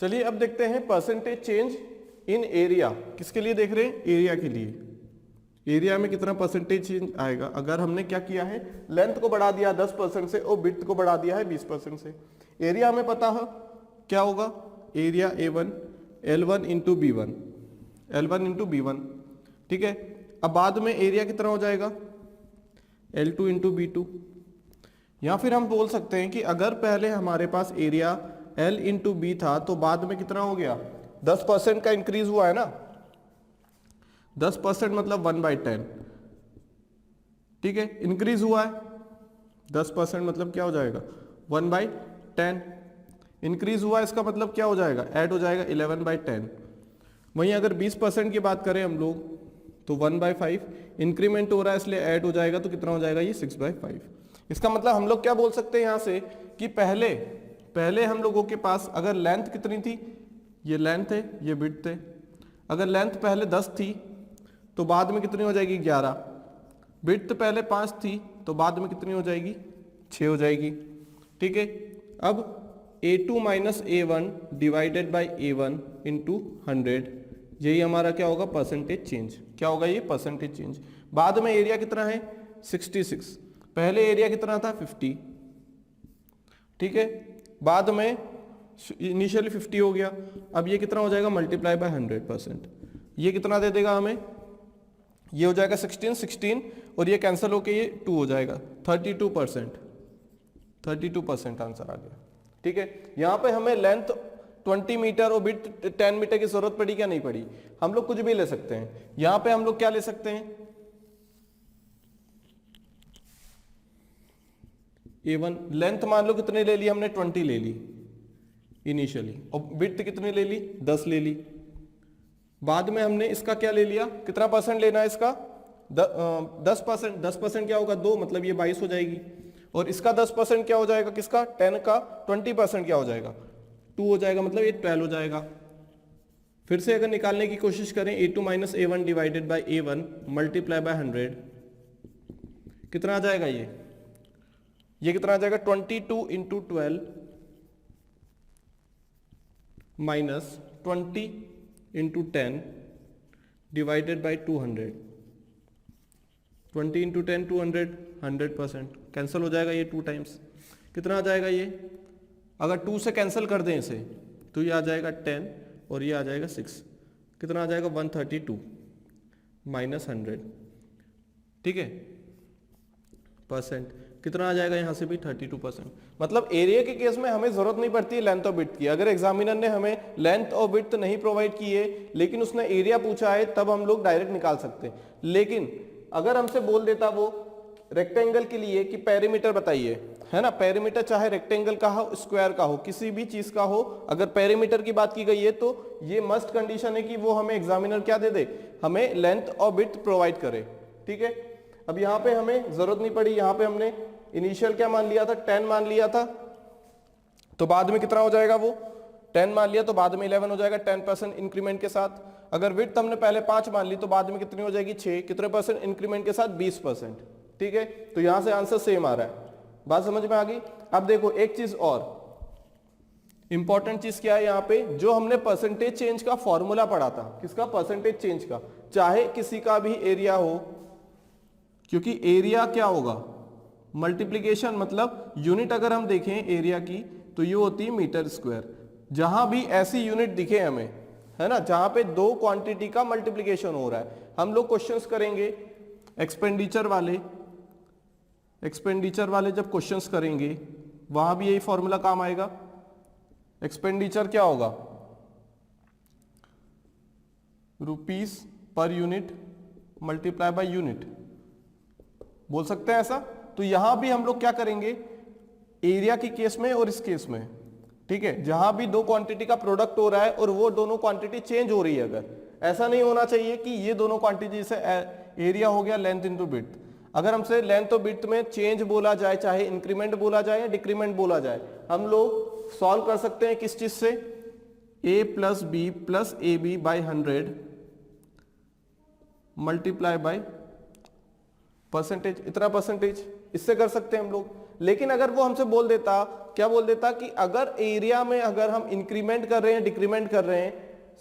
चलिए अब देखते हैं परसेंटेज चेंज इन एरिया। किसके लिए देख रहे हैं? एरिया के लिए। एरिया में कितना परसेंटेज चेंज आएगा अगर हमने क्या किया है, लेंथ को बढ़ा दिया 10% से और विड्थ को बढ़ा दिया है 20% से। एरिया हमें पता है क्या होगा, area A1 L1 into B1, L1 into B1, ठीक है। अब बाद में एरिया कितना हो जाएगा, L2 इंटू B2। या फिर हम बोल सकते हैं कि अगर पहले हमारे पास एरिया L इंटू बी था तो बाद में कितना हो गया, 10% का इंक्रीज हुआ है ना, 10% मतलब 1/10, ठीक है, इंक्रीज हुआ है 10% मतलब क्या हो जाएगा 1/10, इंक्रीज हुआ इसका मतलब क्या हो जाएगा, ऐड हो जाएगा 11/10। वहीं अगर 20% की बात करें हम लोग तो 1/5, इंक्रीमेंट हो रहा है इसलिए ऐड हो जाएगा, तो कितना हो जाएगा ये 6/5। इसका मतलब हम लोग क्या बोल सकते हैं यहां से कि पहले हम लोगों के पास अगर लेंथ कितनी थी, ये लेंथ है ये विड्थ है, अगर लेंथ पहले 10 थी तो बाद में कितनी हो जाएगी 11, विड्थ पहले 5 थी तो बाद में कितनी हो जाएगी 6 हो जाएगी, ठीक है। अब A2 minus A1 divided by A1 into 100, यही हमारा क्या होगा परसेंटेज चेंज। क्या होगा ये परसेंटेज चेंज। बाद में एरिया कितना है 66, पहले एरिया कितना था 50, ठीक है, बाद में इनिशियली 50 हो गया, अब ये कितना हो जाएगा मल्टीप्लाई बाय 100%, ये कितना दे देगा हमें, ये हो जाएगा 16 और ये कैंसिल होके ये 2 हो जाएगा 32%, 32% आंसर आ गया, ठीक है। यहां पे हमें लेंथ 20 मीटर और विड्थ 10 मीटर की जरूरत पड़ी क्या, नहीं पड़ी। हम लोग कुछ भी ले सकते हैं, यहां पे हम लोग क्या ले सकते हैं, A1 लेंथ मान लो कितने ले ली हमने 20 ले ली इनिशियली, और विड्थ कितने ले ली 10 ले ली। बाद में हमने इसका क्या ले लिया, कितना परसेंट लेना है इसका 10%, 10% क्या होगा 2, मतलब ये 22 हो जाएगी, और इसका 10% क्या हो जाएगा, किसका 10 का 20% क्या हो जाएगा 2 हो जाएगा, मतलब ये 12 हो जाएगा। फिर से अगर निकालने की कोशिश करें A2 minus A1 divided by A1 multiply by 100, कितना आ जाएगा ये कितना आ जाएगा 22 into 12 minus 20 into 10 divided by 200, 20 into 10 200, 100%, cancel हो जाएगा ये 2 टाइम्स, कितना आ जाएगा ये, अगर 2 से कैंसिल कर दें इसे तो ये आ जाएगा 10 और ये आ जाएगा 6, कितना आ जाएगा 132 माइनस 100, ठीक है, परसेंट, कितना आ जाएगा यहां से भी 32%। मतलब एरिया के केस में हमें जरूरत नहीं पड़ती है लेंथ और विड्थ की। अगर एग्जामिनर ने हमें लेंथ और विड्थ नहीं प्रोवाइड की है लेकिन उसने एरिया पूछा है तब हम लोग डायरेक्ट निकाल सकते हैं। लेकिन अगर हमसे बोल देता वो रेक्टेंगल के लिए कि पेरीमीटर बताइए, है ना, पेरीमीटर चाहे रेक्टेंगल का हो स्क्वायर का हो किसी भी चीज का हो, अगर पेरीमीटर की बात की गई है तो ये मस्ट कंडीशन है कि वो हमें एग्जामिनर क्या दे दे, हमें लेंथ और विड्थ प्रोवाइड करे, ठीक है। अब यहाँ पे हमें जरूरत नहीं पड़ी, यहाँ पे हमने इनिशियल क्या मान लिया था 10 मान लिया था, तो बाद में कितना हो जाएगा वो 10 मान लिया तो बाद में 11 हो जाएगा 10% इंक्रीमेंट के साथ। अगर विड्थ हमने पहले 5 मान ली तो बाद में कितनी हो जाएगी 6, कितने परसेंट इंक्रीमेंट के साथ 20%, ठीक है। तो यहां से आंसर सेम आ रहा है, बात समझ में आ गई। अब देखो एक चीज और इंपॉर्टेंट चीज क्या है यहाँ पे, जो हमने परसेंटेज चेंज का फॉर्मूला पढ़ा था, किसका परसेंटेज चेंज का, चाहे किसी का भी एरिया हो, क्योंकि एरिया क्या होगा मल्टीप्लीकेशन, मतलब यूनिट अगर हम देखें एरिया की तो ये होती है मीटर स्क्वायर। जहां भी ऐसी यूनिट दिखे हमें, है ना, जहां पे 2 क्वांटिटी का मल्टीप्लीकेशन हो रहा है, हम लोग क्वेश्चंस करेंगे एक्सपेंडिचर वाले जब क्वेश्चंस करेंगे वहां भी यही फॉर्मूला काम आएगा। एक्सपेंडिचर क्या होगा rupees per unit multiply by unit, बोल सकते हैं ऐसा। तो यहां भी हम लोग क्या करेंगे एरिया के केस में और इस केस में, ठीक है, जहां भी 2 क्वांटिटी का प्रोडक्ट हो रहा है और वो दोनों क्वांटिटी चेंज हो रही है, अगर ऐसा नहीं होना चाहिए कि ये दोनों क्वांटिटी से एरिया हो गया लेंथ इंटू विड्थ। अगर हमसे लेंथ और विड्थ में चेंज बोला जाए, चाहे इंक्रीमेंट बोला जाए या डिक्रीमेंट बोला जाए, हम लोग सॉल्व कर सकते हैं किस चीज से, a plus b plus a b by 100 multiply by percentage, इतना परसेंटेज, इससे कर सकते हैं हम लोग। लेकिन अगर वो हमसे बोल देता, क्या बोल देता कि अगर एरिया में अगर हम इंक्रीमेंट कर रहे हैं डिक्रीमेंट कर रहे हैं,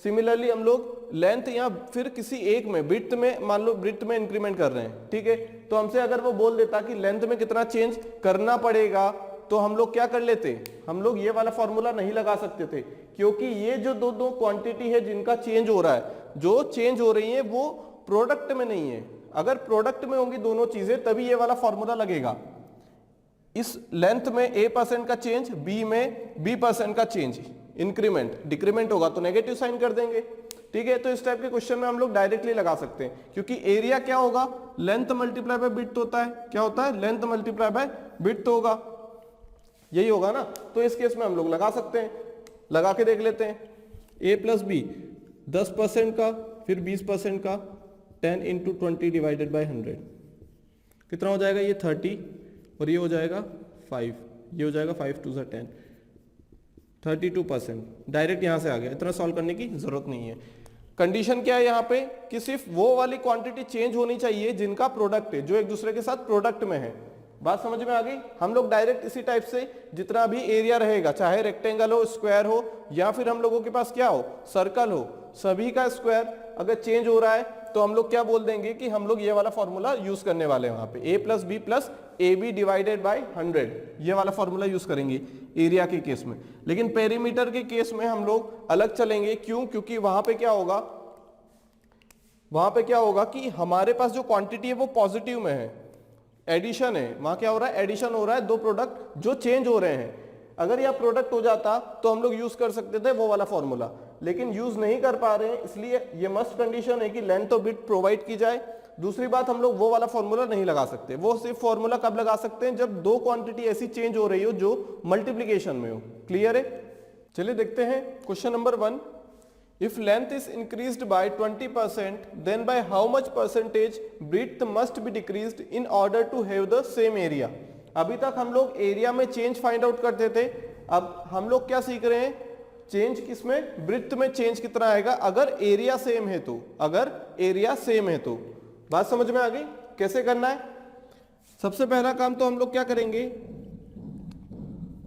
सिमिलरली हम लोग लेंथ या फिर किसी एक में ब्रिथ में, मान लो ब्रिथ में इंक्रीमेंट कर रहे हैं, ठीक है, तो हमसे अगर वो बोल देता कि लेंथ में कितना चेंज करना पड़ेगा, तो हम लोग क्या कर लेते, हम लोग ये वाला फॉर्मूला नहीं लगा सकते थे, क्योंकि ये जो दो दो क्वांटिटी है जिनका चेंज हो रहा है, जो चेंज हो रही है वो प्रोडक्ट में नहीं है। अगर प्रोडक्ट में होंगी दोनों चीजें तभी ये वाला फॉर्मूला लगेगा। इस लेंथ में a% का चेंज, b में b% का चेंज, इंक्रीमेंट डिक्रीमेंट होगा तो नेगेटिव साइन कर देंगे, ठीक है। तो इस टाइप के क्वेश्चन में हम लोग डायरेक्टली लगा सकते हैं, क्योंकि एरिया क्या होगा, लेंथ मल्टीप्लाई बाय विड्थ होता है। क्या होता है, लेंथ मल्टीप्लाई बाय विड्थ होगा, यही होगा ना। तो इस केस में हम लोग लगा सकते हैं, लगा के देख लेते हैं। a प्लस बी 10% का, फिर 20% का, 10 इंटू 20 डिवाइडेड बाई 100 कितना हो जाएगा, ये 30 और ये हो जाएगा 5, ये हो जाएगा 5 टू 10, 32%। डायरेक्ट यहां से आ गया, इतना सॉल्व करने की जरूरत नहीं है। कंडीशन क्या है यहाँ पे कि सिर्फ वो वाली क्वांटिटी चेंज होनी चाहिए जिनका प्रोडक्ट है, जो एक दूसरे के साथ प्रोडक्ट में है। बात समझ में आ गई। हम लोग डायरेक्ट इसी टाइप से जितना भी एरिया रहेगा, चाहे रेक्टेंगल हो, स्क्वायर हो, या फिर हम लोगों के पास क्या हो, सर्कल हो, सभी का स्क्वायर अगर चेंज हो रहा है तो हम लोग क्या बोल देंगे कि हम लोग ये वाला फॉर्मूला यूज करने वाले हैं। वहां पे a plus b plus a b divided by 100, ये वाला फॉर्मूला यूज करेंगे एरिया के केस में। लेकिन पेरीमीटर के केस में हम लोग अलग चलेंगे। क्यों, क्योंकि वहां पे क्या होगा, वहां पे क्या होगा कि हमारे पास जो क्वांटिटी है वो पॉजिटिव में है, एडिशन है। वहां क्या हो रहा है, एडिशन हो रहा है, दो प्रोडक्ट जो चेंज हो रहे हैं। अगर यह प्रोडक्ट हो जाता तो हम लोग यूज कर सकते थे वो वाला फॉर्मूला, लेकिन यूज नहीं कर पा रहे हैं, इसलिए ये मस्ट कंडीशन है कि लेंथ ऑफ बिट प्रोवाइड की जाए। दूसरी बात, हम लोग वो वाला फॉर्मूला नहीं लगा सकते। वो सिर्फ फॉर्मूला कब लगा सकते हैं, जब दो क्वांटिटी ऐसी चेंज हो रही हो जो मल्टीप्लीकेशन में हो। क्लियर है। चलिए देखते हैं question number 1। If length is increased by 20%, then by how much percentage breadth must be decreased in order to have the same area? अभी तक हम लोग एरिया में चेंज फाइंड आउट करते थे, अब हम लोग क्या सीख रहे हैं, चेंज किसमें, ब्रिथ में चेंज कितना आएगा अगर एरिया सेम है तो। अगर एरिया सेम है तो बात समझ में आ गई। कैसे करना है, सबसे पहला काम तो हम लोग क्या करेंगे,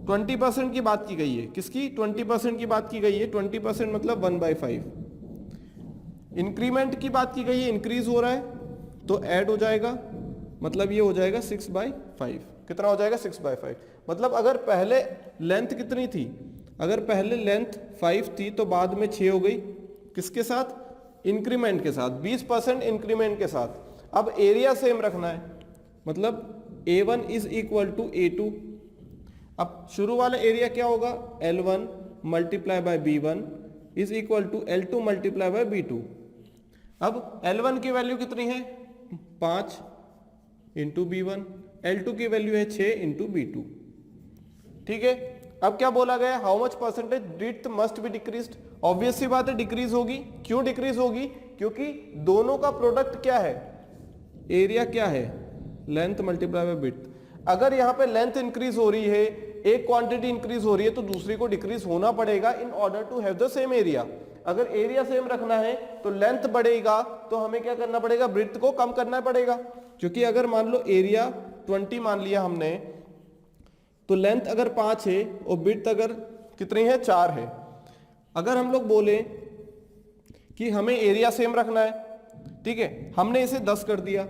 20% की बात की गई है, किसकी, 20% की बात की गई है। 20% मतलब 1/5। इंक्रीमेंट की बात की गई है, इंक्रीज हो रहा है तो ऐड हो जाएगा, मतलब ये हो जाएगा 6/5। कितना हो जाएगा, 6/5। मतलब अगर पहले लेंथ कितनी थी, अगर पहले लेंथ 5 थी तो बाद में 6 हो गई, किसके साथ, इंक्रीमेंट के साथ, 20% इंक्रीमेंट के साथ। अब एरिया सेम रखना है, मतलब A1 is equal to A2। अब शुरू वाला एरिया क्या होगा, L1 multiply by B1 is equal to L2 multiply by B2। अब L1 की वैल्यू कितनी है, 5 इंटू B1, L2 की वैल्यू है 6 इंटू B2। ठीक है। अब क्या बोला गया, how much percentage breath must be decreased. Obvious सी बात है डिक्रीज होगी। क्यों डिक्रीज होगी, क्योंकि दोनों का प्रोडक्ट क्या है, एरिया क्या है, लेंथ मल्टीप्लाई बाय ब्रीथ। अगर यहाँ पे लेंथ इंक्रीज हो रही है, एक क्वांटिटी इंक्रीज हो रही है, तो दूसरी को डिक्रीज होना पड़ेगा in order to have the same area. अगर एरिया सेम रखना है तो लेंथ बढ़ेगा, तो हमें क्या करना पड़ेगा, ब्रीथ को कम करना पड़ेगा। क्योंकि अगर मान लो एरिया 20 मान लिया हमने, तो लेंथ अगर 5 है और ब्रीथ अगर कितनी है, 4 है। अगर हम लोग बोले कि हमें एरिया सेम रखना है, ठीक है, हमने इसे 10 कर दिया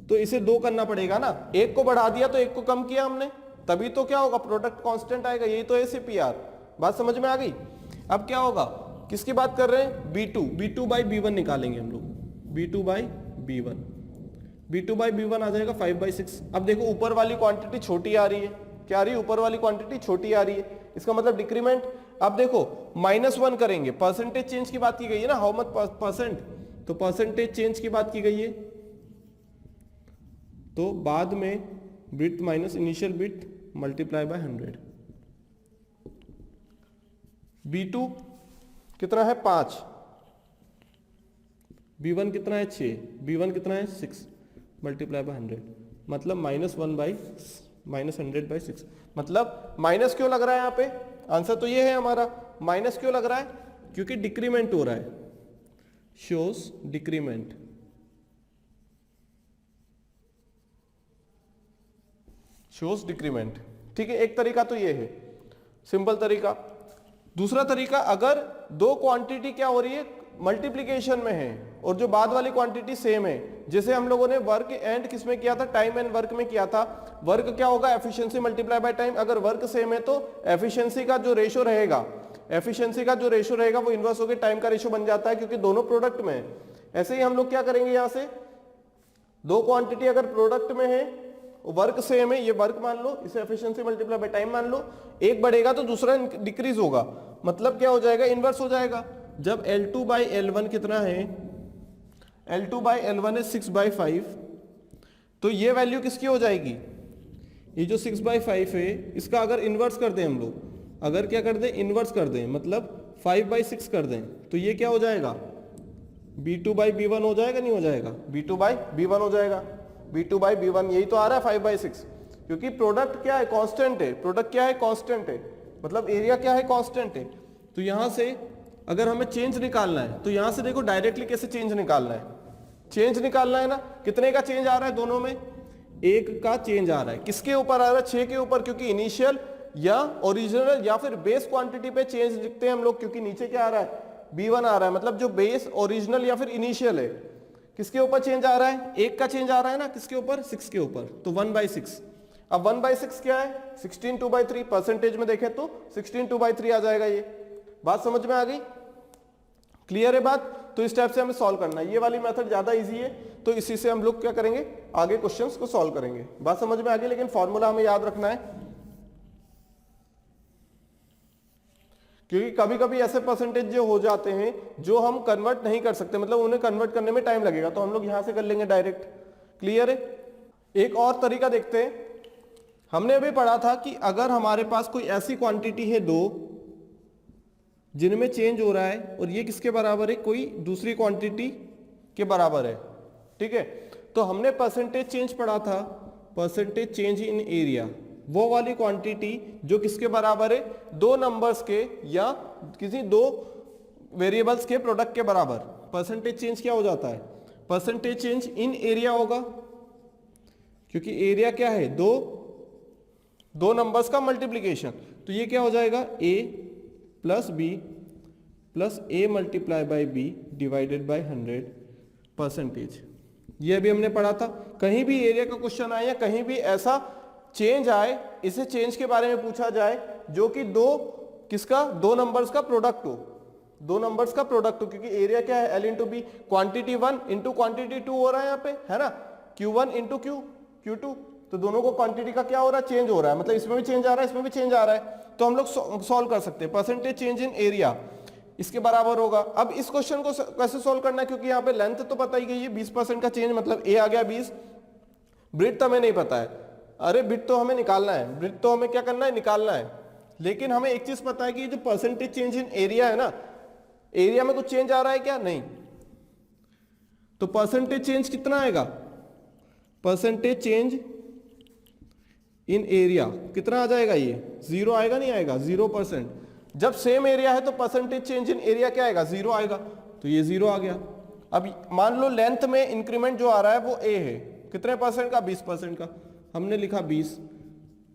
तो इसे 2 करना पड़ेगा ना। एक को बढ़ा दिया तो एक को कम किया हमने, तभी तो क्या होगा, प्रोडक्ट कांस्टेंट आएगा। यही तो है CPR। बात समझ में आ गई। अब क्या होगा, किसकी बात कर रहे हैं, B2 बाई B1 निकालेंगे हम लोग। B2 बाई B1 आ जाएगा 5/6। अब देखो ऊपर वाली क्वांटिटी छोटी आ रही है, क्या आ रही है, ऊपर वाली क्वांटिटी छोटी आ रही है, इसका मतलब डिक्रीमेंट। अब देखो -1 करेंगे, परसेंटेज चेंज की बात की गई है ना, हाउ मच परसेंट, तो परसेंटेज चेंज की बात की गई है, तो बाद में breadth minus initial breadth multiply by 100। B2 कितना है, 5, B1 कितना है, 6, B1 कितना है, 6 मल्टीप्लाई बाय 100, मतलब -100/6। मतलब माइनस क्यों लग रहा है यहाँ पे, आंसर तो ये है हमारा। माइनस क्यों लग रहा है, क्योंकि डिक्रीमेंट हो रहा है, शोज शोज डिक्रीमेंट। ठीक है, एक तरीका तो ये है, सिंपल तरीका। दूसरा तरीका, अगर दो क्वांटिटी क्या हो रही है, मल्टीप्लीकेशन में है और जो बाद वाली क्वांटिटी सेम है, जैसे हम लोगों ने वर्क एंड किस में किया था, टाइम एंड वर्क में किया था। वर्क क्या होगा, एफिशिएंसी मल्टीप्लाई बाय टाइम। अगर वर्क सेम है तो एफिशिएंसी का जो रेशियो रहेगा, एफिशिएंसी का जो रेशियो रहेगा वो इनवर्स होकर टाइम का रेशियो बन जाता है, क्योंकि दोनों प्रोडक्ट में है। ऐसे ही हम लोग क्या करेंगे, यहां से दो क्वांटिटी अगर प्रोडक्ट में है, वर्क सेम है, ये वर्क मान लो, इसे एफिशिएंसी मल्टीप्लाई बाय टाइम मान लो, एक बढ़ेगा तो दूसरा डिक्रीज होगा, मतलब क्या हो जाएगा, इनवर्स हो जाएगा। जब L2 बाई L1 कितना है, L2 बाई L1 है 6/5, तो ये वैल्यू किसकी हो जाएगी, ये जो 6/5 है इसका अगर इन्वर्स कर दें हम लोग, अगर क्या कर दें, इन्वर्स कर दें, मतलब 5/6 कर दें, तो ये क्या हो जाएगा, B2/B1 हो जाएगा, नहीं हो जाएगा, B2/B1 हो जाएगा, B2/B1 यही तो आ रहा है 5/6, क्योंकि प्रोडक्ट क्या है, कांस्टेंट है, प्रोडक्ट क्या है, कांस्टेंट है, मतलब एरिया क्या है, कांस्टेंट है। तो यहां से अगर हमें चेंज निकालना है तो यहां से देखो डायरेक्टली कैसे चेंज निकालना है, चेंज निकालना है ना, कितने का चेंज आ रहा है, दोनों में 1 का चेंज आ रहा है। किसके ऊपर आ रहा है, 6 के ऊपर, क्योंकि इनिशियल या ओरिजिनल या फिर बेस क्वांटिटी पे चेंज लिखते हैं हम लोग, क्योंकि नीचे क्या आ रहा है, B1 आ रहा है, मतलब जो बेस ओरिजिनल या फिर इनिशियल है, किसके ऊपर चेंज आ रहा है, 1 का चेंज आ रहा है ना, किसके ऊपर, 6 के ऊपर, तो 1/6। अब 1/6 क्या है, 16/2/3, परसेंटेज में देखें तो 16/2/3 आ जाएगा। ये बात समझ में आ गई, क्लियर है बात। तो इस टाइप से हमें सॉल्व करना है, ये वाली मेथड ज्यादा इजी है, तो इसी से हम लोग क्या करेंगे, आगे क्वेश्चंस को सॉल्व करेंगे। बात समझ में आ गई, लेकिन फॉर्मूला हमें याद रखना है, क्योंकि कभी कभी ऐसे परसेंटेज जो हो जाते हैं जो हम कन्वर्ट नहीं कर सकते, मतलब उन्हें कन्वर्ट करने में टाइम लगेगा, तो हम लोग यहां से कर लेंगे डायरेक्ट। क्लियर है। एक और तरीका देखते हैं, हमने अभी पढ़ा था कि अगर हमारे पास कोई ऐसी क्वांटिटी है दो जिनमें चेंज हो रहा है और ये किसके बराबर है, कोई दूसरी क्वांटिटी के बराबर है, ठीक है, तो हमने परसेंटेज चेंज पढ़ा था, परसेंटेज चेंज इन एरिया, वो वाली क्वांटिटी जो किसके बराबर है, दो नंबर्स के या किसी दो वेरिएबल्स के प्रोडक्ट के बराबर। परसेंटेज चेंज क्या हो जाता है, परसेंटेज चेंज इन एरिया होगा, क्योंकि एरिया क्या है, दो नंबर्स का मल्टीप्लीकेशन, तो ये क्या हो जाएगा, A plus B plus A multiply by B divided by 100 percentage. ये अभी हमने पढ़ा था। कहीं भी एरिया का क्वेश्चन आए या कहीं भी ऐसा चेंज आए, इसे चेंज के बारे में पूछा जाए जो कि दो नंबर्स का प्रोडक्ट हो, दो नंबर्स का प्रोडक्ट हो, क्योंकि एरिया क्या है, L into b, quantity 1 into quantity 2 हो रहा है यहाँ पे, है ना, Q1 इंटू Q2, तो दोनों को क्वांटिटी का क्या हो रहा है, चेंज हो रहा है, मतलब इसमें भी चेंज आ रहा है, इसमें भी चेंज आ रहा है, तो हम लोग सॉल्व कर सकते हैं। परसेंटेज चेंज इन एरिया इसके बराबर होगा। अब इस क्वेश्चन को कैसे सॉल्व करना है, क्योंकि यहाँ पे लेंथ तो पता ही गई है, 20% का चेंज, मतलब A आ गया 20, ब्रेथ हमें नहीं पता है, अरे ब्रेथ तो हमें निकालना है, ब्रेथ तो हमें क्या करना है, निकालना है, लेकिन हमें एक चीज पता है कि जो परसेंटेज चेंज इन एरिया है ना, एरिया में कुछ चेंज आ रहा है क्या, नहीं, तो परसेंटेज चेंज कितना आएगा, परसेंटेज चेंज इन एरिया कितना आ जाएगा, ये 0 आएगा, नहीं आएगा, 0%। जब सेम एरिया है तो परसेंटेज चेंज इन एरिया क्या आएगा, 0 आएगा, तो ये 0 आ गया। अब मान लो लेंथ में इंक्रीमेंट जो आ रहा है वो A है, कितने परसेंट का, 20% का, हमने लिखा 20।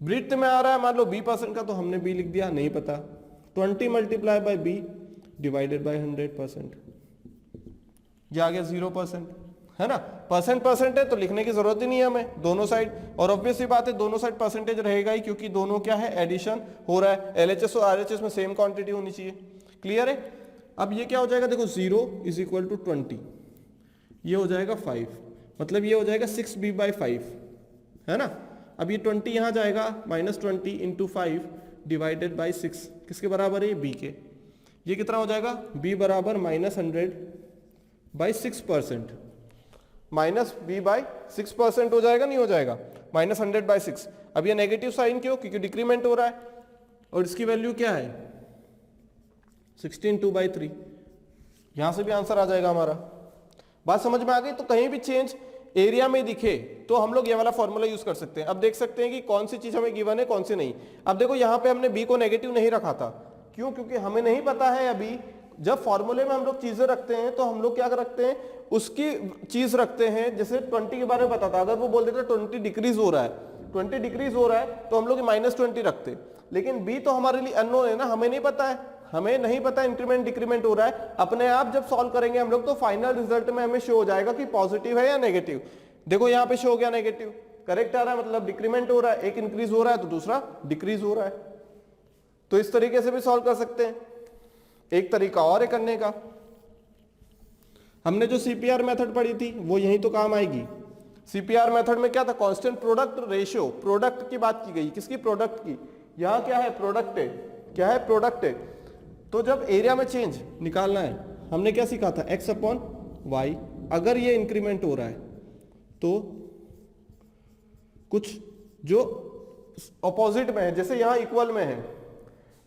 ब्रीथ में आ रहा है मान लो B% का, तो हमने B लिख दिया, नहीं पता, 20 multiply by B divided by 100%, ये आ गया 0%, है ना। परसेंट है तो लिखने की जरूरत ही नहीं है हमें, दोनों साइड, और ऑब्वियस सी बात है दोनों साइड परसेंटेज रहेगा ही, क्योंकि दोनों क्या है, एडिशन हो रहा है, LHS और RHS में सेम क्वांटिटी होनी चाहिए। क्लियर है। अब ये क्या हो जाएगा, देखो 0 इज इक्वल टू 20, ये हो जाएगा 5, मतलब ये हो जाएगा 6B/5, है ना। अब ये 20 यहाँ जाएगा, -20 इंटू 5 डिवाइडेड बाई 6 किसके बराबर है, B के, ये कितना हो जाएगा, B बराबर -100/6%, -B/6% हो जाएगा, नहीं हो जाएगा, -100/6। अब ये नेगेटिव साइन क्यों, क्योंकि डिक्रीमेंट हो रहा है, और इसकी वैल्यू क्या है, 16/2/3, यहां से भी आंसर आ जाएगा हमारा। बात समझ में आ गई। तो कहीं भी चेंज एरिया में दिखे तो हम लोग ये वाला फॉर्मूला यूज कर सकते हैं। अब देख सकते हैं कि कौन सी चीज हमें गिवन है, कौन सी नहीं। अब देखो यहाँ पे हमने B को नेगेटिव नहीं रखा था, क्यों, क्योंकि हमें नहीं पता है अभी, जब फॉर्मूले में हम लोग चीजें रखते हैं तो हम लोग क्या रखते हैं, उसकी चीज रखते हैं, जैसे 20 के बारे में पता था, अगर वो बोल देता 20 डिक्रीज हो रहा है, 20 डिक्रीज हो रहा है तो हम लोग -20 रखते, लेकिन b तो हमारे लिए अननोन है ना, हमें नहीं पता है, हमें नहीं पता इंक्रीमेंट डिक्रीमेंट हो रहा है। अपने आप जब सॉल्व करेंगे हम लोग तो फाइनल रिजल्ट में हमें शो हो जाएगा कि पॉजिटिव है या नेगेटिव। देखो यहाँ पे शो हो गया नेगेटिव, करेक्ट आ रहा है, मतलब डिक्रीमेंट हो रहा है, एक इंक्रीज हो रहा है तो दूसरा डिक्रीज हो रहा है। तो इस तरीके से भी सॉल्व कर सकते हैं। एक तरीका और है करने का, हमने जो सीपीआर मेथड पढ़ी थी वो यही तो काम आएगी। सीपीआर मेथड में क्या था, कांस्टेंट प्रोडक्ट रेशियो, प्रोडक्ट की बात की गई, किसकी, प्रोडक्ट की। यहां क्या है, प्रोडक्ट है, क्या है, प्रोडक्ट है। तो जब एरिया में चेंज निकालना है, हमने क्या सीखा था, x अपॉन वाई। अगर ये इंक्रीमेंट हो रहा है तो कुछ जो ऑपोजिट में है, जैसे यहां इक्वल में है,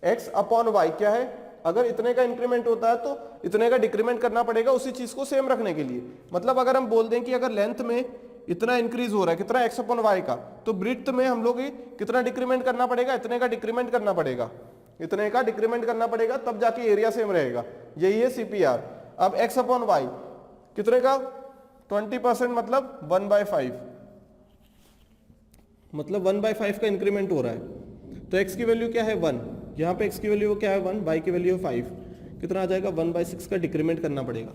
x अपॉन वाई क्या है, अगर इतने का इंक्रीमेंट होता है तो इतने का डिक्रीमेंट करना पड़ेगा उसी चीज को सेम रखने के लिए। मतलब अगर हम बोल दें कि अगर लेंथ में इतना इंक्रीज हो रहा है, कितना, x अपॉन वाई का, तो ब्रीथ में हम लोग कितना डिक्रीमेंट करना पड़ेगा, इतने का डिक्रीमेंट करना पड़ेगा, इतने का डिक्रीमेंट करना पड़ेगा, तब जाके एरिया सेम रहेगा। यही है सीपीआर। अब x अपॉन वाई कितने का, 20%, मतलब 1/5, मतलब 1/5 का इंक्रीमेंट हो रहा है। तो x की वैल्यू क्या है 1, यहाँ पे x की वैल्यू क्या है 1, y की वैल्यू है 5, कितना आ जाएगा 1/6 का डिक्रीमेंट करना पड़ेगा।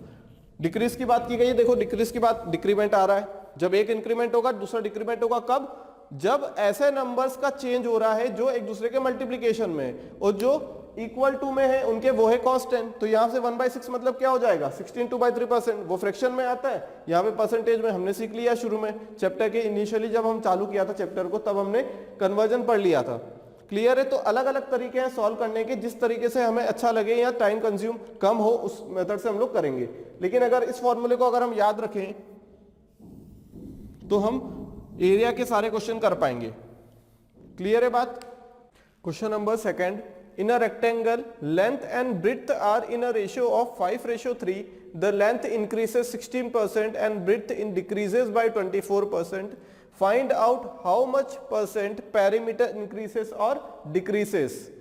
डिक्रीज की बात की गई है, देखो डिक्रीज की बात, डिक्रीमेंट आ रहा है, जब एक इंक्रीमेंट होगा दूसरा डिक्रीमेंट होगा, कब, जब ऐसे नंबर्स का चेंज हो रहा है जो एक दूसरे के मल्टीप्लीकेशन में है और जो इक्वल टू में है उनके वो है कांस्टेंट। तो यहाँ से 1/6 मतलब क्या हो जाएगा, 16 2/3%, वो फ्रैक्शन में आता है, यहाँ पे परसेंटेज में हमने सीख लिया शुरू में चैप्टर के, इनिशियली जब हम चालू किया था चैप्टर को तब हमने कन्वर्जन पढ़ लिया था। क्लियर है। तो अलग अलग तरीके हैं सॉल्व करने के, जिस तरीके से हमें अच्छा लगे या टाइम कंज्यूम कम हो उस मेथड से हम लोग करेंगे। लेकिन अगर इस फॉर्मूले को अगर हम याद रखें तो हम एरिया के सारे क्वेश्चन कर पाएंगे। क्लियर है बात। Question number second, in a rectangle length and breadth are in a ratio of 5:3, the length increases 16% and breadth in decreases by 24%. Find out how much percent perimeter increases और decreases.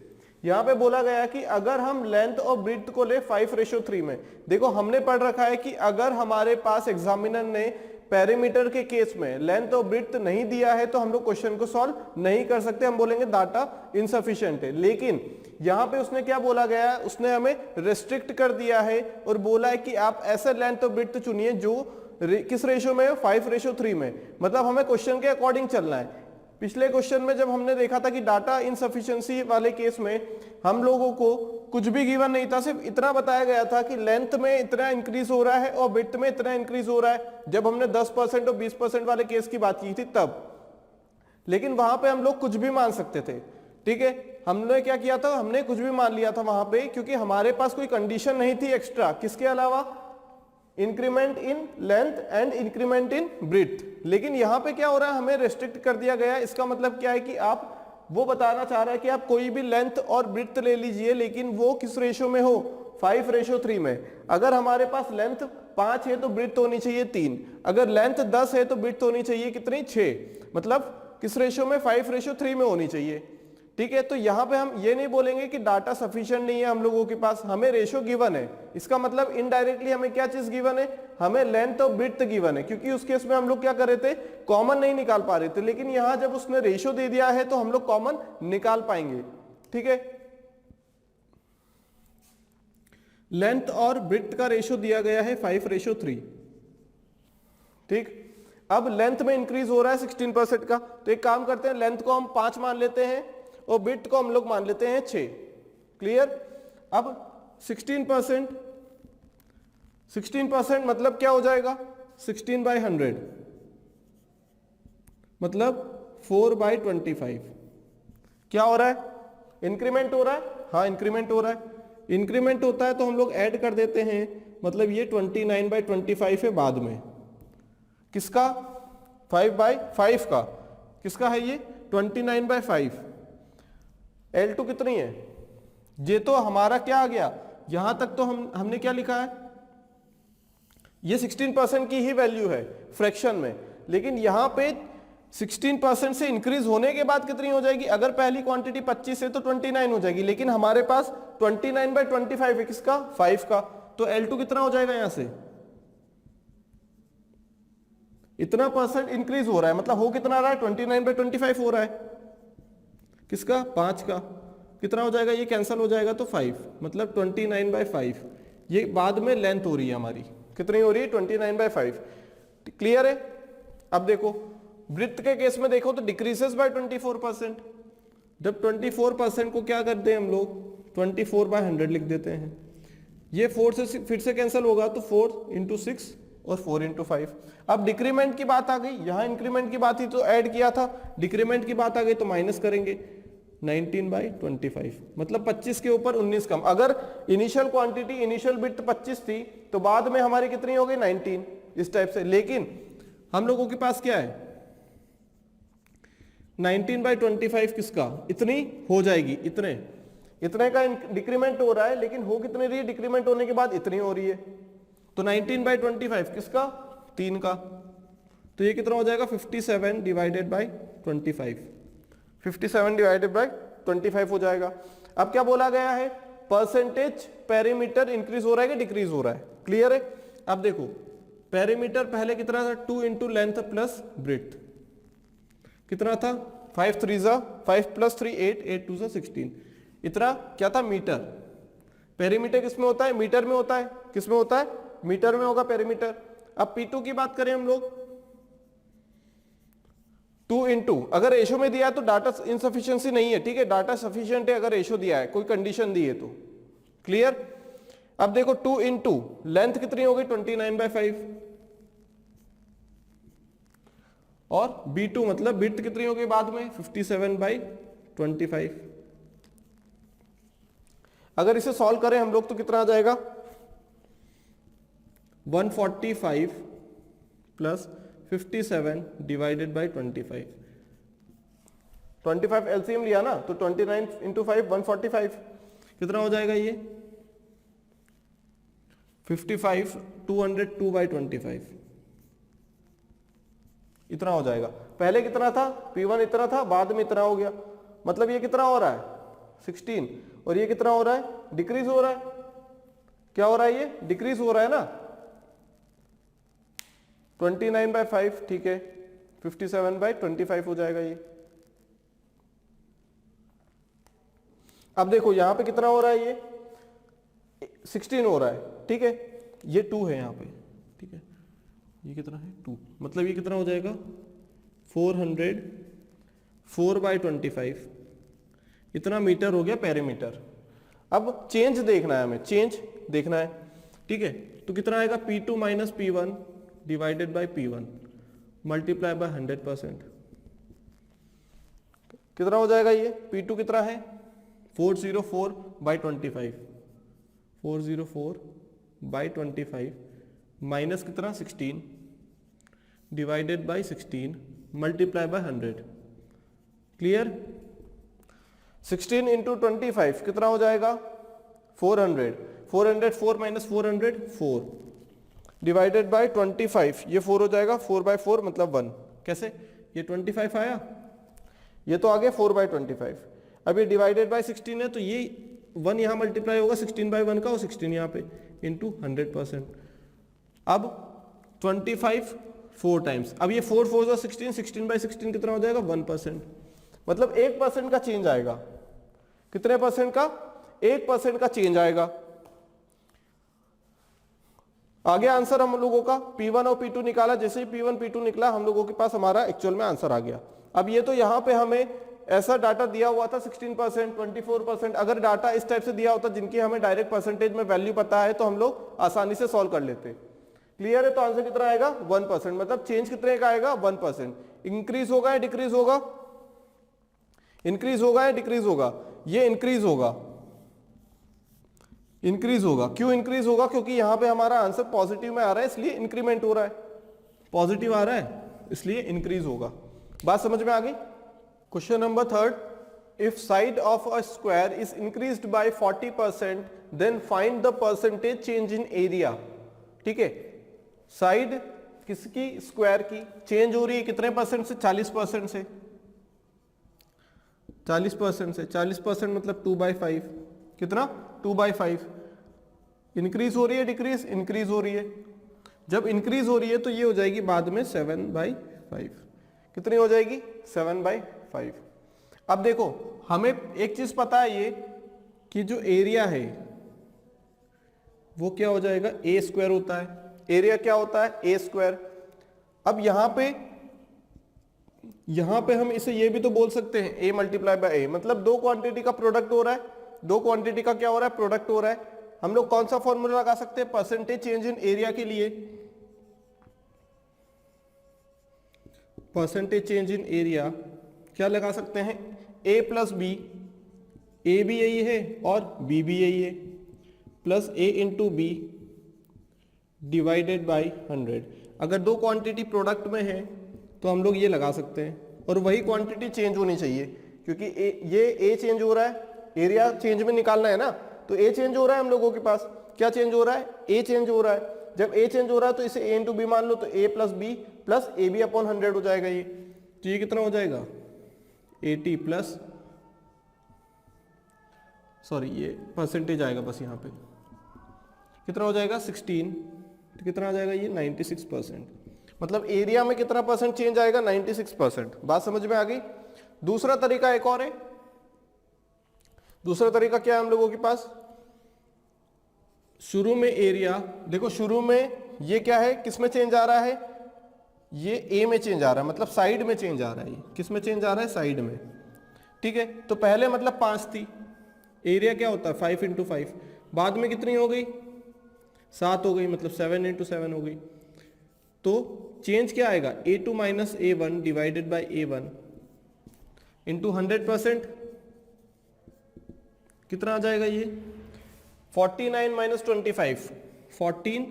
यहां पे बोला गया कि अगर हम लेंथ और breadth को ले 5:3 में, देखो हमने पढ़ रखा है कि अगर हमारे पास एग्जामिनर ने पेरीमीटर के केस में लेंथ और ब्रेड्थ नहीं दिया है तो हम लोग क्वेश्चन को सॉल्व नहीं कर सकते, हम बोलेंगे डाटा इनसफिशिएंट है। लेकिन यहां पे उसने क्या बोला गया है, उसने हमें रेस्ट्रिक्ट कर दिया है और बोला है कि आप ऐसे लेंथ और ब्रेड्थ चुनिए जो किस रेशियो में, 5:3 में, मतलब हमें क्वेश्चन के अकॉर्डिंग चलना है। पिछले क्वेश्चन में जब हमने देखा था कि डाटा इनसफिशिएंसी वाले केस में हम लोगों को कुछ भी गिवन नहीं था, सिर्फ इतना बताया गया था कि लेंथ में इतना इंक्रीज हो रहा है और ब्रेड्थ में इतना इंक्रीज हो रहा है, जब हमने 10% और 20% वाले केस की बात की थी तब। लेकिन वहां पे हम लोग कुछ भी मान सकते थे, ठीक है। हमने क्या किया था, हमने कुछ भी मान लिया था वहां पे, क्योंकि हमारे पास कोई कंडीशन नहीं थी एक्स्ट्रा, किसके अलावा, increment in length and increment in breadth. लेकिन यहां पे क्या हो रहा है, हमें रेस्ट्रिक्ट कर दिया गया है। इसका मतलब क्या है कि आप वो बताना चाह रहे हैं कि आप कोई भी लेंथ और ब्रेड्थ ले लीजिए, लेकिन वो किस रेशियो में हो, 5:3 में। अगर हमारे पास लेंथ 5 है तो ब्रेड्थ होनी चाहिए 3, अगर लेंथ 10 है तो ब्रेड्थ होनी चाहिए कितनी, 6, मतलब किस रेशियो में, 5:3 में होनी चाहिए, ठीक है। तो यहां पे हम ये नहीं बोलेंगे कि डाटा सफिशिएंट नहीं है हम लोगों के पास, हमें रेशियो गिवन है। इसका मतलब इनडायरेक्टली हमें क्या चीज गिवन है, हमें लेंथ और ब्रेड्थ गिवन है, क्योंकि उस केस में हम लोग क्या कर रहे थे, कॉमन नहीं निकाल पा रहे थे। लेकिन यहां जब उसने रेशियो दे दिया है तो हम लोग कॉमन निकाल पाएंगे, ठीक है। लेंथ और ब्रेड्थ का रेशियो दिया गया है 5:3, ठीक। अब लेंथ में इंक्रीज हो रहा है 16% का, तो एक काम करते हैं, लेंथ को हम 5 मान लेते हैं और ब्रेड्थ को हम लोग मान लेते हैं 6। क्लियर। अब 16% मतलब क्या हो जाएगा, 16/100, मतलब 4/25। क्या हो रहा है, इंक्रीमेंट हो रहा है, हाँ इंक्रीमेंट हो रहा है। इंक्रीमेंट होता है तो हम लोग ऐड कर देते हैं, मतलब ये 29/25 है बाद में, किसका, 5/5 का, किसका है ये 29/5। L2 कितनी है, ये तो हमारा क्या आ गया, यहां तक तो हमने क्या लिखा है, ये 16% की ही वैल्यू है फ्रैक्शन में। लेकिन यहां पे 16% से इंक्रीज होने के बाद कितनी हो जाएगी, अगर पहली क्वांटिटी 25 है तो 29 हो जाएगी, लेकिन हमारे पास 29/25 है, किसका, 5 का। तो L2 कितना हो जाएगा, यहां से इतना परसेंट इंक्रीज हो रहा है, मतलब हो कितना रहा है, 29/25 हो रहा है, किसका, 5 का, कितना हो जाएगा, ये कैंसिल हो जाएगा तो 5, मतलब 29/5। ये बाद में लेंथ हो रही है हमारी, कितनी हो रही है, 29/5। क्लियर है। अब देखो वृत्त के केस में देखो तो डिक्रीजेस बाय 24%। जब 24% को क्या करते हैं हम लोग, 24/100 लिख देते हैं। ये 4 से फिर से कैंसिल होगा तो 4 × 6 और 4 × 5। अब डिक्रीमेंट की बात आ गई, यहां इंक्रीमेंट की बात थी तो ऐड किया था, डिक्रीमेंट की बात आ गई तो माइनस करेंगे, 19/25, मतलब 25 के ऊपर 19 कम। अगर इनिशियल क्वांटिटी, इनिशियल बिट 25 थी तो बाद में हमारी कितनी हो गई, 19, इस टाइप से। लेकिन हम लोगों के पास क्या है, 19/25 किसका, इतनी हो जाएगी, इतने का डिक्रीमेंट हो रहा है, लेकिन हो कितनी रही है, डिक्रीमेंट होने के बाद इतनी हो रही है। तो 19/25 किसका, 3 का, तो ये कितना हो जाएगा, 57/25, 57/25 हो जाएगा। अब क्या बोला गया है, परसेंटेज पेरीमीटर इंक्रीज हो रहा है कि डिक्रीज हो रहा है, क्लियर है। अब देखो पेरीमीटर पहले कितना था, 2 × लेंथ प्लस ब्रेड्थ, कितना था, 5 3 5 + 3 8 8 2 16, इतना क्या था, मीटर। पेरीमीटर किसमें होता है, मीटर में होता है, किसमें होता है, मीटर में होगा पेरीमीटर। अब P2 की बात करें हम लोग, 2 × अगर रेशो में दिया है तो डाटा इनसफिशिएंसी नहीं है, ठीक है, डाटा सफिशिएंट है अगर रेशो दिया है, कोई कंडीशन दी है तो, क्लियर। अब देखो 2 × लेंथ कितनी होगी, 29/5, और B2 मतलब बिट कितनी होगी बाद में, 57/25। अगर इसे सॉल्व करें हम लोग तो कितना आ जाएगा, 145 + 57/25, 25 एलसीएम लिया ना, तो 29 × 5 145, कितना हो जाएगा ये, 55 202/25, इतना हो जाएगा। पहले कितना था, P1 इतना था, बाद में इतना हो गया, मतलब ये कितना हो रहा है, 16, और ये कितना हो रहा है, डिक्रीज हो रहा है, क्या हो रहा है, ये डिक्रीज हो रहा है ना, 29/5, ठीक है, 57/25 हो जाएगा ये। अब देखो यहां पे कितना हो रहा है, ये 16 हो रहा है, ठीक है, ये 2 है यहाँ पे, ठीक है, ये कितना है, 2, मतलब ये कितना हो जाएगा, 404/25, इतना मीटर हो गया पेरीमीटर। अब चेंज देखना है हमें, चेंज देखना है, ठीक है, तो कितना आएगा, P2 - P1 / P1 multiply by 100%, कितना हो जाएगा ये, P2 कितना है, 404/25, 404/25 माइनस कितना, 16 / 16 मल्टीप्लाई बाय 100, क्लियर। 16 × 25 कितना हो जाएगा, 400, 400 4 - 400 4 डिवाइडेड बाय 25, ये 4 हो जाएगा, 4/4 मतलब 1, कैसे, ये 25 आया, ये तो आ गया 4/25। अब ये डिवाइडेड बाय 16 है तो ये 1 यहाँ मल्टीप्लाई होगा 16/1 का, और 16 यहाँ पे इंटू 100%। अब 25 4 टाइम्स, अब ये 4 4 16, 16/16 कितना हो जाएगा, 1%, मतलब 1% का चेंज आएगा, कितने परसेंट का, 1% का चेंज आएगा। आगे आंसर हम लोगों का P1 और P2 निकाला, जैसे ही P1 P2 निकला हम लोगों के पास हमारा एक्चुअल में आंसर आ गया। अब ये तो यहाँ पे हमें ऐसा डाटा दिया हुआ था 16%, 24%, अगर डाटा इस टाइप से दिया होता जिनकी हमें डायरेक्ट परसेंटेज में वैल्यू पता है तो हम लोग आसानी से सॉल्व कर लेते। क्लियर है, तो आंसर कितना आएगा, 1%, मतलब चेंज कितने का आएगा, 1%। इंक्रीज होगा या डिक्रीज होगा, इंक्रीज होगा या डिक्रीज होगा, ये इंक्रीज होगा, इंक्रीज होगा। क्यों इंक्रीज होगा, क्योंकि यहां पे हमारा आंसर पॉजिटिव में आ रहा है इसलिए इंक्रीमेंट हो रहा है, पॉजिटिव आ रहा है इसलिए इंक्रीज होगा। बात समझ में आ गई। Question number 3, if side of a square is increased by 40% then find the percentage change in area. ठीक है, साइड किसकी, स्क्वायर की चेंज हो रही है कितने परसेंट से, 40% से, 40% से, 40% मतलब 2/5, कितना, 2/5। इंक्रीज हो रही है डिक्रीज, इंक्रीज हो रही है, जब इंक्रीज हो रही है तो ये हो जाएगी बाद में 7/5। कितनी हो जाएगी? 7/5। अब देखो हमें एक चीज पता है ये कि जो एरिया है वो क्या हो जाएगा? ए स्क्वायर होता है। एरिया क्या होता है? ए स्क्वायर। अब यहां पे हम इसे ये भी तो बोल सकते हैं ए मल्टीप्लाई बाय ए, मतलब दो क्वांटिटी का प्रोडक्ट हो रहा है। दो क्वांटिटी का क्या हो रहा है? प्रोडक्ट हो रहा है। हम लोग कौन सा फॉर्मूला लगा सकते हैं परसेंटेज चेंज इन एरिया के लिए? परसेंटेज चेंज इन एरिया क्या लगा सकते हैं? ए प्लस बी, ए भी यही है और बी भी यही है, plus a into b divided by 100। अगर दो क्वांटिटी प्रोडक्ट में है तो हम लोग ये लगा सकते हैं, और वही क्वांटिटी चेंज होनी चाहिए क्योंकि ये ए चेंज हो रहा है, एरिया चेंज में निकालना है ना, तो ए चेंज हो रहा है हम लोगों के पास। क्या चेंज हो रहा है? ए चेंज हो रहा है। जब ए चेंज हो रहा है तो इसे ए इंटू बी मान लो, तो a plus b plus a b upon 100 हो जाएगा ये। तो ये कितना हो जाएगा? 80 प्लस, सॉरी ये परसेंटेज आएगा बस यहाँ पे, कितना हो जाएगा? 16। तो कितना आ जाएगा ये? 96%। मतलब एरिया में कितना परसेंट चेंज आएगा? 96%। बात समझ में आ गई? दूसरा तरीका एक और है। दूसरा तरीका क्या है हम लोगों के पास? शुरू में एरिया, देखो शुरू में ये क्या है, किस में चेंज आ रहा है? ये ए में चेंज आ रहा है, मतलब साइड में चेंज आ रहा है। ये किस में चेंज आ रहा है? साइड में। ठीक है, तो पहले मतलब 5 थी, एरिया क्या होता है? 5 इंटू 5। बाद में कितनी हो गई? 7 हो गई, मतलब 7 इंटू 7 हो गई। तो चेंज क्या आएगा? A2 minus A1 divided by A1 into 100%। कितना आ जाएगा ये? 49 माइनस 25, 14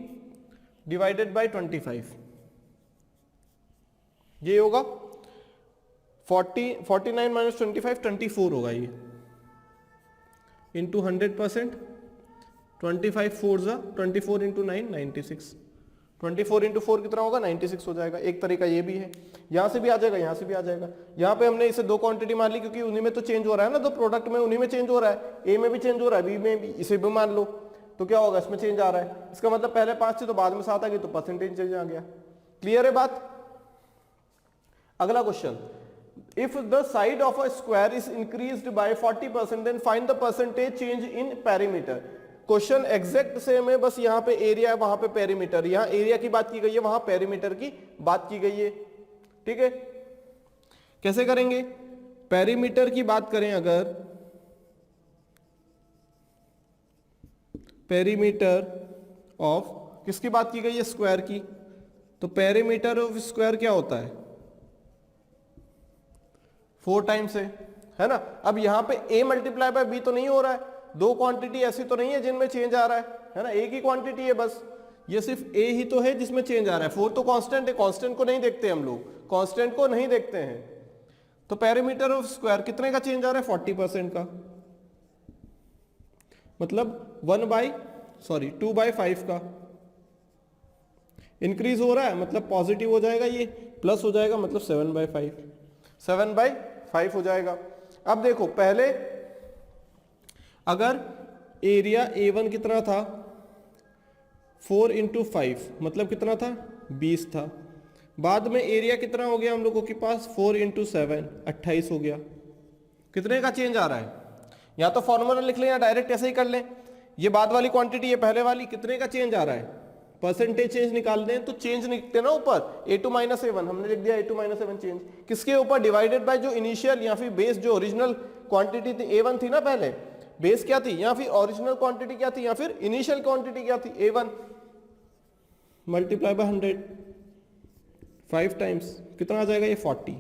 डिवाइडेड बाई 25, ये होगा 49 माइनस 25, 24 होगा ये, इंटू 100%। 25 4 जा 24 इंटू 9 96, 24 इंटू 4 कितना होगा? 96 हो जाएगा। एक तरीका ये भी है, यहां से भी आ जाएगा, यहां से भी आ जाएगा। यहां पे हमने इसे दो क्वांटिटी मान ली क्योंकि उन्हीं में तो चेंज हो रहा है ना, दो प्रोडक्ट में उन्हीं में चेंज हो रहा है। ए में भी चेंज हो रहा है, बी में भी, इसे भी मान लो, तो क्या होगा? इसमें चेंज आ रहा है। इसका मतलब पहले 5 थे तो बाद में 7 आ गई, तो परसेंटेज चेंज आ गया। क्लियर है बात? अगला question, if the side of a square is increased by 40% then find the percentage change in perimeter. Question exact same है, बस यहाँ पे एरिया है, वहां पे पेरीमीटर। यहाँ एरिया की बात की गई है, वहां पेरीमीटर की बात की गई है। ठीक है, कैसे करेंगे? पेरीमीटर की बात करें अगर, पेरीमीटर ऑफ किसकी बात की गई है? स्क्वायर की। तो पेरीमीटर ऑफ स्क्वायर क्या होता है? 4 टाइम्स है ना। अब यहां पे a मल्टीप्लाई बाय b तो नहीं हो रहा है, दो क्वांटिटी ऐसी तो नहीं है जिनमें चेंज आ रहा है ना, एक ही क्वांटिटी है बस, ये सिर्फ a ही तो है जिसमें चेंज आ रहा है। 4 तो कांस्टेंट है, कांस्टेंट को नहीं देखते हम लोग, कांस्टेंट को नहीं देखते हैं। तो पेरीमीटर ऑफ स्क्वायर कितने का चेंज आ रहा है? 40% का, मतलब 2/5 का इंक्रीज हो रहा है, मतलब पॉजिटिव हो जाएगा, ये प्लस हो जाएगा, मतलब 7/5 हो जाएगा। अब देखो पहले अगर एरिया A1 कितना था? 4 इंटू 5, मतलब कितना था? 20 था। बाद में एरिया कितना हो गया हम लोगों के पास? 4 इंटू 7 28 हो गया। कितने का चेंज आ रहा है? या तो फॉर्मूला लिख लें या डायरेक्ट ऐसे ही कर लें। ये बाद वाली क्वांटिटी है, पहले वाली, कितने का चेंज आ रहा है? परसेंटेज चेंज निकाल दें तो चेंज लिखते ना ऊपर, A2 माइनस A1, हमने लिख दिया A2 माइनस A1 चेंज किसके ऊपर? डिवाइडेड बाय जो इनिशियल या फिर बेस, जो ओरिजिनल क्वांटिटी थी A1 थी ना, पहले बेस क्या थी, या फिर ओरिजिनल क्वांटिटी क्या थी, या फिर इनिशियल क्वांटिटी क्या थी? A1 मल्टीप्लाई बाय 100, 5 टाइम्स, कितना आ जाएगा ये? 40।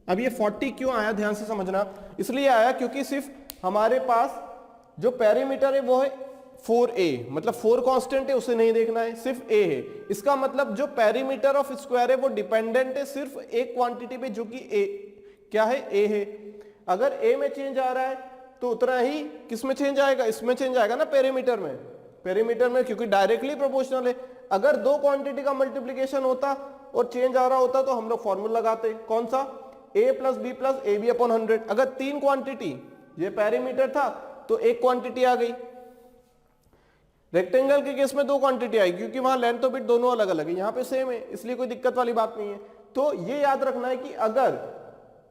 अब ये 40 क्यों आया, ध्यान से समझना। इसलिए आया क्योंकि सिर्फ हमारे पास जो पेरीमीटर है वो है 4a, मतलब 4 कांस्टेंट है, उसे नहीं देखना है, सिर्फ a है। इसका मतलब जो पेरीमीटर ऑफ स्क्वायर है वो डिपेंडेंट है सिर्फ एक क्वांटिटी पे, जो कि a क्या है? a है। अगर a में चेंज आ रहा है तो उतना ही किस में चेंज आएगा? इसमें चेंज आएगा ना, पेरीमीटर में। पेरीमीटर में क्योंकि डायरेक्टली प्रोपोर्शनल है। अगर दो क्वांटिटी का मल्टीप्लीकेशन होता और चेंज आ रहा होता तो हम लोग फॉर्मूला लगाते, कौन सा? a plus b plus a b upon 100। अगर 3 क्वांटिटी, ये पेरीमीटर था तो एक क्वांटिटी आ गई, रेक्टेंगल के केस में दो क्वांटिटी आएगी क्योंकि वहां लेंथ और विड्थ दोनों अलग अलग है, यहाँ पे सेम है, इसलिए कोई दिक्कत वाली बात नहीं है। तो ये याद रखना है कि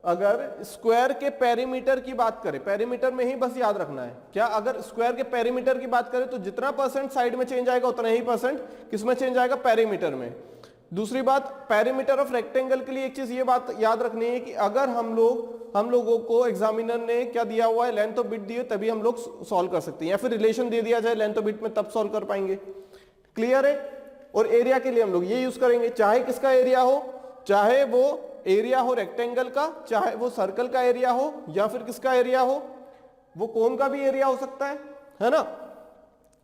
अगर स्क्वायर के पेरीमीटर की बात करें, पेरीमीटर में ही बस याद रखना है क्या, अगर स्क्वायर के पेरीमीटर की बात करें तो जितना परसेंट साइड में चेंज आएगा उतना ही परसेंट किसमें चेंज आएगा, पेरीमीटर में। दूसरी बात, पेरीमीटर ऑफ रेक्टेंगल के लिए एक चीज ये बात याद रखनी है कि अगर हम लोगों को एग्जामिनर ने क्या दिया हुआ है, लेंथ और विड्थ दिए, तभी हम लोग सॉल्व कर सकते हैं, या फिर रिलेशन दे दिया जाए लेंथ और विड्थ में तब सॉल्व कर पाएंगे। क्लियर है। और एरिया के लिए हम लोग ये यूज करेंगे, चाहे किसका एरिया हो, चाहे वो एरिया हो रेक्टेंगल का, चाहे वो सर्कल का एरिया हो, या फिर किसका एरिया हो, वो कोन का भी एरिया हो सकता है ना।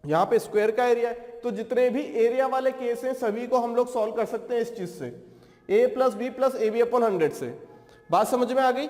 यहां पे स्क्वायर का एरिया है, तो जितने भी एरिया वाले केस हैं सभी को हम लोग सॉल्व कर सकते हैं इस चीज से, a plus b plus a b upon 100 से। बात समझ में आ गई।